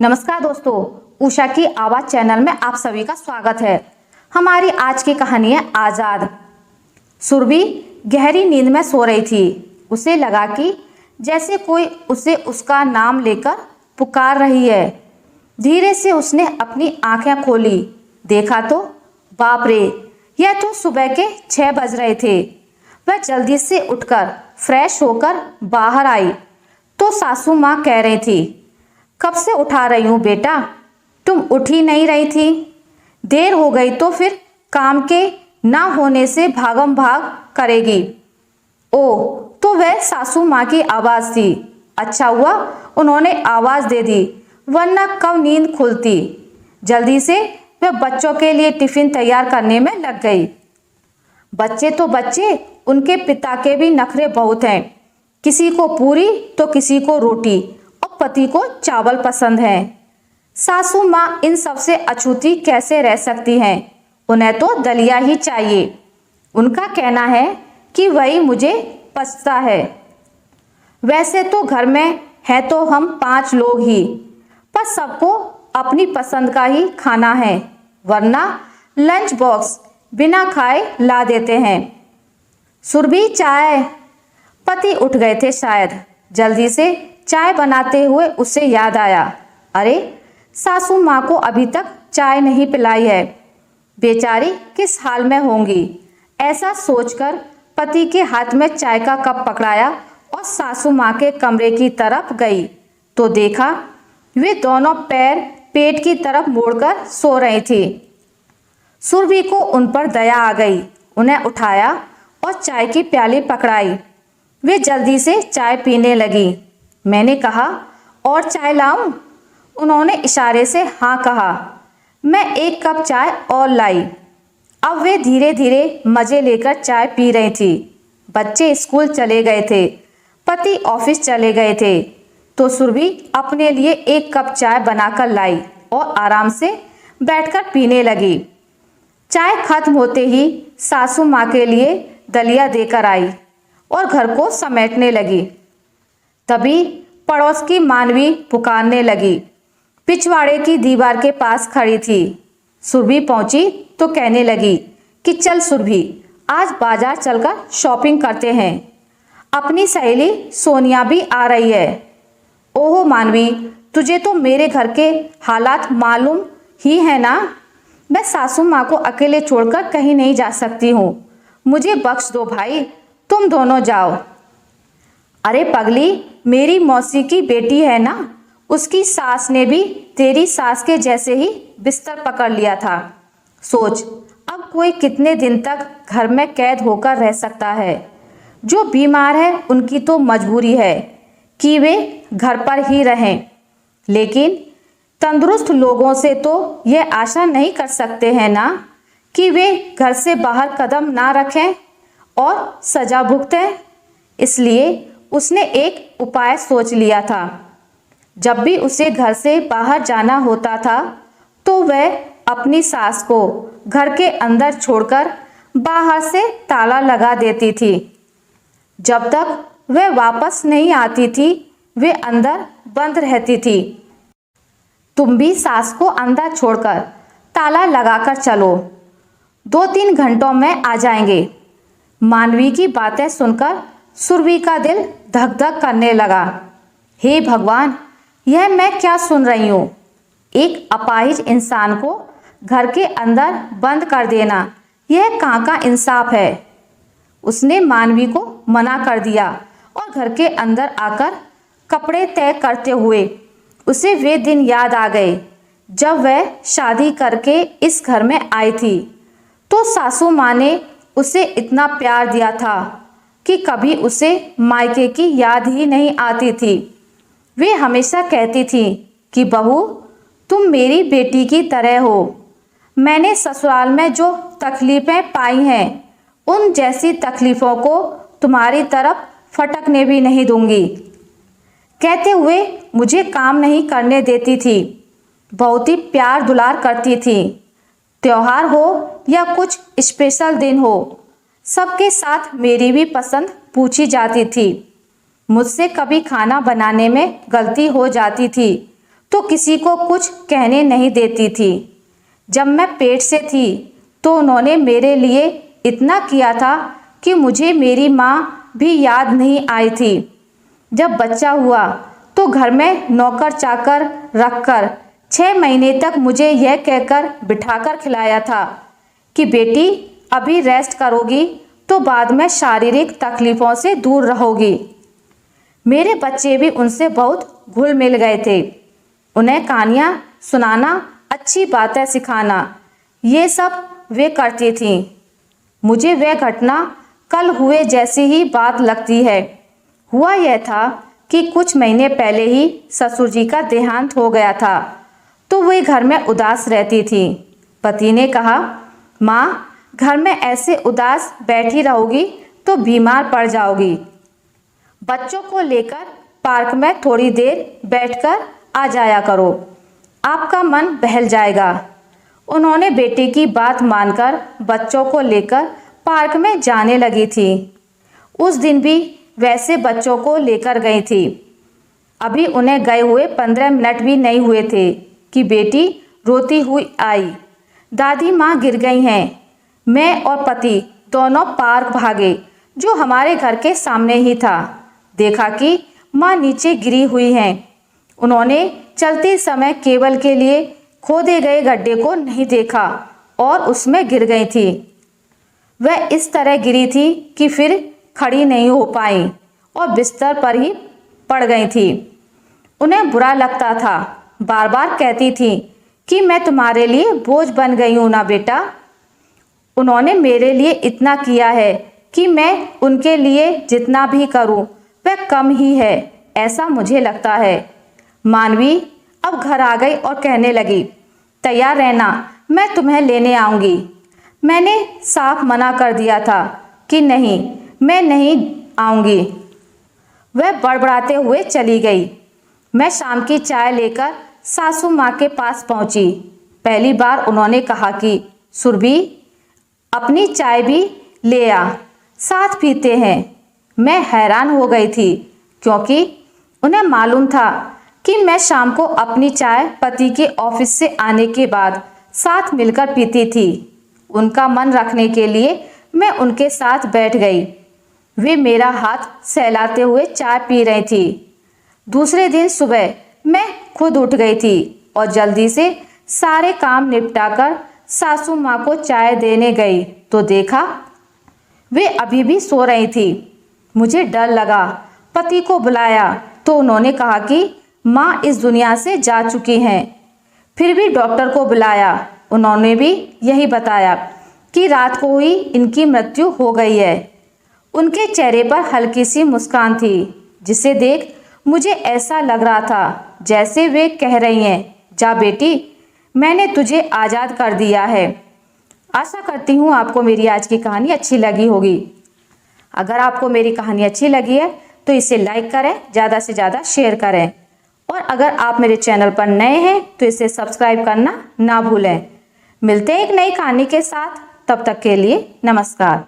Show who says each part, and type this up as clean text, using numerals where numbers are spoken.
Speaker 1: नमस्कार दोस्तों, उषा की आवाज चैनल में आप सभी का स्वागत है। हमारी आज की कहानी है आजाद। सुरभि गहरी नींद में सो रही थी। उसे लगा कि जैसे कोई उसे उसका नाम लेकर पुकार रही है। धीरे से उसने अपनी आंखें खोली। देखा तो बाप रे, यह तो सुबह के 6 बज रहे थे। वह जल्दी से उठकर फ्रेश होकर बाहर आई तो सासू माँ कह रही थी, कब से उठा रही हूँ बेटा, तुम उठ ही नहीं रही थी। देर हो गई तो फिर काम के ना होने से भागम भाग करेगी। ओ, तो वह सासू माँ की आवाज़ थी। अच्छा हुआ उन्होंने आवाज़ दे दी, वरना कब नींद खुलती। जल्दी से वह बच्चों के लिए टिफिन तैयार करने में लग गई। बच्चे तो बच्चे, उनके पिता के भी नखरे बहुत हैं। किसी को पूरी तो किसी को रोटी और पति को चावल पसंद है। सासू माँ इन सबसे अछूती कैसे रह सकती हैं? उन्हें तो दलिया ही चाहिए। उनका कहना है कि वही मुझे पचता है। वैसे तो घर में है तो हम 5 लोग ही, पर सबको अपनी पसंद का ही खाना है, वरना लंच बॉक्स बिना खाए ला देते हैं। सुरभि चाय। पति उठ गए थे शायद। जल्दी से चाय बनाते हुए उसे याद आया, अरे सासू माँ को अभी तक चाय नहीं पिलाई है, बेचारी किस हाल में होंगी। ऐसा सोचकर पति के हाथ में चाय का कप पकड़ाया और सासू माँ के कमरे की तरफ गई तो देखा वे दोनों पैर पेट की तरफ मोड़कर सो रही थी। सुरभि को उन पर दया आ गई। उन्हें उठाया और चाय की प्याली पकड़ाई। वे जल्दी से चाय पीने लगी। मैंने कहा, और चाय लाऊं? उन्होंने इशारे से हाँ कहा। मैं 1 कप चाय और लाई। अब वे धीरे धीरे मज़े लेकर चाय पी रही थी। बच्चे स्कूल चले गए थे, पति ऑफिस चले गए थे, तो सुरभि अपने लिए 1 कप चाय बनाकर लाई और आराम से बैठकर पीने लगी। चाय खत्म होते ही सासू माँ के लिए दलिया देकर आई और घर को समेटने लगी। तभी पड़ोस की मानवी पुकारने लगी। पिछवाड़े की दीवार के पास खड़ी थी। सुरभि पहुंची तो कहने लगी कि चल सुरभि, आज बाजार चलकर शॉपिंग करते हैं। अपनी सहेली सोनिया भी आ रही है। ओहो मानवी, तुझे तो मेरे घर के हालात मालूम ही है ना। मैं सासू माँ को अकेले छोड़कर कहीं नहीं जा सकती हूँ। मुझे बख्श दो भाई, तुम दोनों जाओ। अरे पगली, मेरी मौसी की बेटी है ना, उसकी सास ने भी तेरी सास के जैसे ही बिस्तर पकड़ लिया था। सोच, अब कोई कितने दिन तक घर में कैद होकर रह सकता है। जो बीमार है उनकी तो मजबूरी है कि वे घर पर ही रहें, लेकिन तंदुरुस्त लोगों से तो यह आशा नहीं कर सकते हैं ना कि वे घर से बाहर कदम ना रखें और सजा भुगतें। इसलिए उसने एक उपाय सोच लिया था। जब भी उसे घर से बाहर जाना होता था तो वह अपनी सास को घर के अंदर छोड़कर बाहर से ताला लगा देती थी। जब तक वह वापस नहीं आती थी वे अंदर बंद रहती थी। तुम भी सास को अंदर छोड़कर ताला लगाकर चलो, 2-3 घंटों में आ जाएंगे। मानवी की बातें सुनकर सुरभि का दिल धक धक करने लगा। हे भगवान, यह मैं क्या सुन रही हूँ? एक अपाहिज इंसान को घर के अंदर बंद कर देना, यह कहाँ का इंसाफ है। उसने मानवी को मना कर दिया और घर के अंदर आकर कपड़े तय करते हुए उसे वे दिन याद आ गए जब वह शादी करके इस घर में आई थी। तो सासू माँ ने उसे इतना प्यार दिया था कि कभी उसे मायके की याद ही नहीं आती थी। वे हमेशा कहती थी कि बहू, तुम मेरी बेटी की तरह हो। मैंने ससुराल में जो तकलीफ़ें पाई हैं उन जैसी तकलीफ़ों को तुम्हारी तरफ फटकने भी नहीं दूंगी। कहते हुए मुझे काम नहीं करने देती थी। बहुत ही प्यार दुलार करती थी। त्योहार हो या कुछ स्पेशल दिन हो, सबके साथ मेरी भी पसंद पूछी जाती थी। मुझसे कभी खाना बनाने में गलती हो जाती थी तो किसी को कुछ कहने नहीं देती थी। जब मैं पेट से थी तो उन्होंने मेरे लिए इतना किया था कि मुझे मेरी माँ भी याद नहीं आई थी। जब बच्चा हुआ तो घर में नौकर चाकर रखकर 6 महीने तक मुझे यह कहकर बिठाकर खिलाया था कि बेटी अभी रेस्ट करोगी तो बाद में शारीरिक तकलीफ़ों से दूर रहोगी। मेरे बच्चे भी उनसे बहुत घुल मिल गए थे। उन्हें कहानियाँ सुनाना, अच्छी बातें सिखाना, ये सब वे करती थीं। मुझे वह घटना कल हुए जैसी ही बात लगती है। हुआ यह था कि कुछ महीने पहले ही ससुर जी का देहांत हो गया था, तो वे घर में उदास रहती थी। पति ने कहा, माँ घर में ऐसे उदास बैठी रहोगी तो बीमार पड़ जाओगी। बच्चों को लेकर पार्क में थोड़ी देर बैठकर आ जाया करो, आपका मन बहल जाएगा। उन्होंने बेटे की बात मानकर बच्चों को लेकर पार्क में जाने लगी थी। उस दिन भी वैसे बच्चों को लेकर गई थी। अभी उन्हें गए हुए 15 मिनट भी नहीं हुए थे कि बेटी रोती हुई आई। दादी माँ गिर गई हैं। मैं और पति दोनों पार्क भागे जो हमारे घर के सामने ही था। देखा कि माँ नीचे गिरी हुई हैं। उन्होंने चलते समय केबल के लिए खोदे गए गड्ढे को नहीं देखा और उसमें गिर गई थी। वह इस तरह गिरी थी कि फिर खड़ी नहीं हो पाई और बिस्तर पर ही पड़ गई थी। उन्हें बुरा लगता था। बार बार कहती थी कि मैं तुम्हारे लिए बोझ बन गई हूँ ना बेटा। उन्होंने मेरे लिए इतना किया है कि मैं उनके लिए जितना भी करूँ वह कम ही है, ऐसा मुझे लगता है। मानवी अब घर आ गई और कहने लगी, तैयार रहना, मैं तुम्हें लेने आऊँगी। मैंने साफ मना कर दिया था कि नहीं, मैं नहीं आऊँगी। वह बड़बड़ाते हुए चली गई। मैं शाम की चाय लेकर सासू माँ के पास पहुँची। पहली बार उन्होंने कहा कि सुरभि अपनी चाय भी ले आ, साथ पीते हैं। मैं हैरान हो गई थी क्योंकि उन्हें मालूम था कि मैं शाम को अपनी चाय पति के ऑफिस से आने के बाद साथ मिलकर पीती थी। उनका मन रखने के लिए मैं उनके साथ बैठ गई। वे मेरा हाथ सहलाते हुए चाय पी रही थी। दूसरे दिन सुबह मैं खुद उठ गई थी और जल्दी से सारे काम निपटाकर सासू माँ को चाय देने गई तो देखा वे अभी भी सो रही थी। मुझे डर लगा। पति को बुलाया तो उन्होंने कहा कि माँ इस दुनिया से जा चुकी हैं। फिर भी डॉक्टर को बुलाया। उन्होंने भी यही बताया कि रात को ही इनकी मृत्यु हो गई है। उनके चेहरे पर हल्की सी मुस्कान थी जिसे देख मुझे ऐसा लग रहा था जैसे वे कह रही हैं, जा बेटी, मैंने तुझे आज़ाद कर दिया है। आशा करती हूँ आपको मेरी आज की कहानी अच्छी लगी होगी। अगर आपको मेरी कहानी अच्छी लगी है तो इसे लाइक करें, ज़्यादा से ज़्यादा शेयर करें और अगर आप मेरे चैनल पर नए हैं तो इसे सब्सक्राइब करना ना भूलें। मिलते हैं एक नई कहानी के साथ, तब तक के लिए नमस्कार।